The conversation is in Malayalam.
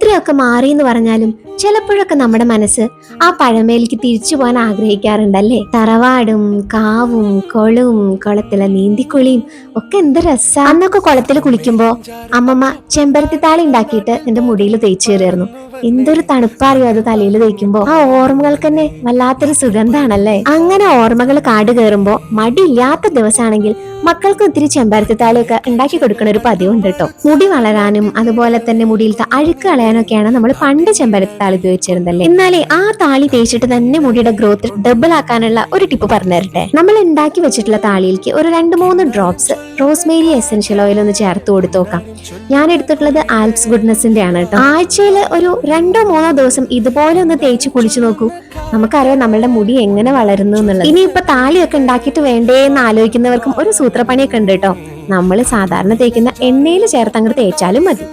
എത്രയൊക്കെ മാറി എന്ന് പറഞ്ഞാലും ചിലപ്പോഴൊക്കെ നമ്മുടെ മനസ്സ് ആ പഴമയിലേക്ക് തിരിച്ചു പോകാൻ ആഗ്രഹിക്കാറുണ്ടല്ലേ. തറവാടും കാവും കുളവും കുളത്തിലെ നീന്തിക്കുളിയും ഒക്കെ എന്ത് രസാ. അന്നൊക്കെ കുളത്തിൽ കുളിക്കുമ്പോ അമ്മമ്മ ചെമ്പരത്തി താളി ഉണ്ടാക്കിയിട്ട് എന്റെ മുടിയിൽ തേച്ചു കയറിയായിരുന്നു. എന്തൊരു തണുപ്പാറിയോ അത് തലയിൽ തേക്കുമ്പോ. ആ ഓർമ്മകൾക്ക് തന്നെ വല്ലാത്തൊരു സുഗന്ധാണല്ലേ. അങ്ങനെ ഓർമ്മകൾ കാട് കയറുമ്പോ മടിയില്ലാത്ത ദിവസമാണെങ്കിൽ മക്കൾക്ക് ഒത്തിരി ചെമ്പരത്തി താളിയൊക്കെ ഉണ്ടാക്കി കൊടുക്കുന്ന ഒരു പതിവുണ്ട് കേട്ടോ. മുടി വളരാനും അതുപോലെ തന്നെ മുടിയിലത്തെ അഴുക്ക് കളയാനൊക്കെയാണ് നമ്മൾ പണ്ട് ചെമ്പരത്തി താളി ഉപയോഗിച്ചിരുന്നല്ലേ. എന്നാലേ ആ താളി തേച്ചിട്ട് തന്നെ മുടിയുടെ ഗ്രോത്ത് ഡബിൾ ആക്കാനുള്ള ഒരു ടിപ്പ് പറഞ്ഞു തരട്ടെ. നമ്മൾ ഉണ്ടാക്കി വെച്ചിട്ടുള്ള താളിയിലേക്ക് ഒരു 2-3 ഡ്രോപ്സ് റോസ്മേരി എസെൻഷ്യൽ ഓയിൽ ഒന്ന് ചേർത്ത് കൊടുത്തു നോക്കാം. ഞാൻ എടുത്തിട്ടുള്ളത് ആൽപ്സ് ഗുഡ്നസിന്റെ ആണ് കേട്ടോ. ആഴ്ചയിൽ ഒരു 2-3 ദിവസം ഇതുപോലെ ഒന്ന് തേച്ച് കുളിച്ചു നോക്കൂ. നമുക്കറിയാം നമ്മളുടെ മുടി എങ്ങനെ വളരുന്നു എന്നുള്ളത്. ഇനിയിപ്പൊ താളിയൊക്കെ ഉണ്ടാക്കിയിട്ട് വേണ്ടേ എന്ന് ആലോചിക്കുന്നവർക്കും ഒരു സൂത്രപ്പണിയൊക്കെ ഉണ്ട് കേട്ടോ. നമ്മൾ സാധാരണ തേക്കുന്ന എണ്ണയിൽ ചേർത്ത് അങ്ങോട്ട് തേച്ചാലും മതി.